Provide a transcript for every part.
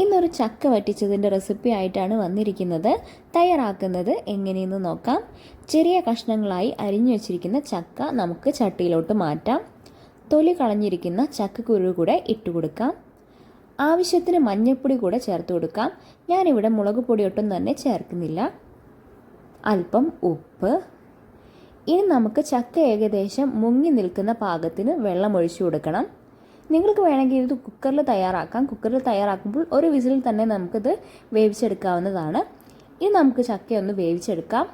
ഇന്നൊരു ചക്ക വറ്റിച്ചതിൻ്റെ റെസിപ്പി ആയിട്ടാണ് വന്നിരിക്കുന്നത്. തയ്യാറാക്കുന്നത് എങ്ങനെയെന്ന് നോക്കാം. ചെറിയ കഷ്ണങ്ങളായി അരിഞ്ഞു വെച്ചിരിക്കുന്ന ചക്ക നമുക്ക് ചട്ടിയിലോട്ട് മാറ്റാം. തൊലി കളഞ്ഞിരിക്കുന്ന ചക്കക്കുരു കൂടെ ഇട്ട് കൊടുക്കാം. ആവശ്യത്തിന് മഞ്ഞൾപ്പൊടി കൂടെ ചേർത്ത് കൊടുക്കാം. ഞാനിവിടെ മുളക് പൊടി ഒട്ടും തന്നെ ചേർക്കുന്നില്ല. അല്പം ഉപ്പ്. ഇനി നമുക്ക് ചക്ക ഏകദേശം മുങ്ങി നിൽക്കുന്ന പാകത്തിന് വെള്ളം ഒഴിച്ചു കൊടുക്കണം. നിങ്ങൾക്ക് വേണമെങ്കിൽ ഇത് കുക്കറിൽ തയ്യാറാക്കാം. കുക്കറിൽ തയ്യാറാക്കുമ്പോൾ ഒരു വിസിലിൽ തന്നെ നമുക്കിത് വേവിച്ചെടുക്കാവുന്നതാണ്. ഇനി നമുക്ക് ചക്കയൊന്ന് വേവിച്ചെടുക്കാം.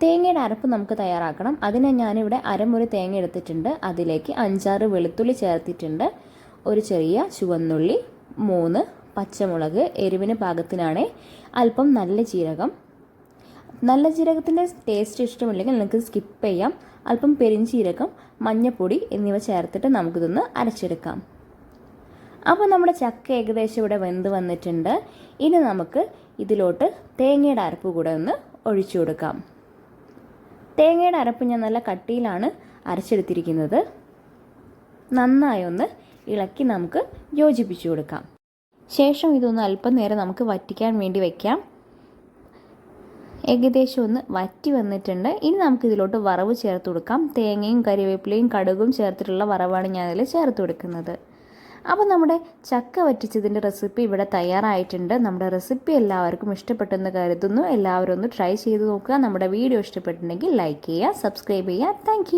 തേങ്ങയുടെ അരപ്പ് നമുക്ക് തയ്യാറാക്കണം. അതിന് ഞാനിവിടെ അരമുറി തേങ്ങ എടുത്തിട്ടുണ്ട്. അതിലേക്ക് 5-6 വെളുത്തുള്ളി ചേർത്തിട്ടുണ്ട്. ഒരു ചെറിയ ചുവന്നുള്ളി, 3 പച്ചമുളക്, എരിവിന് പാകത്തിനാണ്. അല്പം നല്ല ജീരകം. നല്ല ജീരകത്തിൻ്റെ ടേസ്റ്റ് ഇഷ്ടമില്ലെങ്കിൽ നിങ്ങൾക്ക് സ്കിപ്പ് ചെയ്യാം. അല്പം പെരിഞ്ചീരകം, മഞ്ഞൾപ്പൊടി എന്നിവ ചേർത്തിട്ട് നമുക്കിതൊന്ന് അരച്ചെടുക്കാം. അപ്പോൾ നമ്മുടെ ചക്ക ഏകദേശം ഇവിടെ വെന്ത് വന്നിട്ടുണ്ട്. ഇനി നമുക്ക് ഇതിലോട്ട് തേങ്ങയുടെ അരപ്പ് കൂടെ ഒന്ന് ഒഴിച്ചു കൊടുക്കാം. തേങ്ങയുടെ അരപ്പ് ഞാൻ നല്ല കട്ടിയിലാണ് അരച്ചെടുത്തിരിക്കുന്നത്. നന്നായി ഒന്ന് ഇളക്കി നമുക്ക് യോജിപ്പിച്ചു കൊടുക്കാം. ശേഷം ഇതൊന്ന് അല്പം നേരം നമുക്ക് വറ്റിക്കാൻ വേണ്ടി വയ്ക്കാം. ഏകദേശം ഒന്ന് വറ്റി വന്നിട്ടുണ്ട്. ഇനി നമുക്ക് ഇതിലോട്ട് വറവ് ചേർത്ത് കൊടുക്കാം. തേങ്ങയും കരിവേപ്പിലയും കടുകും ചേർത്തിട്ടുള്ള വറവാണ് ഞാനതിൽ ചേർത്ത് കൊടുക്കുന്നത്. അപ്പോൾ നമ്മുടെ ചക്ക വറ്റിച്ചതിൻ്റെ റെസിപ്പി ഇവിടെ തയ്യാറായിട്ടുണ്ട്. നമ്മുടെ റെസിപ്പി എല്ലാവർക്കും ഇഷ്ടപ്പെട്ടെന്ന് കരുതുന്നു. എല്ലാവരും ഒന്ന് ട്രൈ ചെയ്ത് നോക്കുക. നമ്മുടെ വീഡിയോ ഇഷ്ടപ്പെട്ടിട്ടുണ്ടെങ്കിൽ ലൈക്ക് ചെയ്യുക, സബ്സ്ക്രൈബ് ചെയ്യുക. താങ്ക്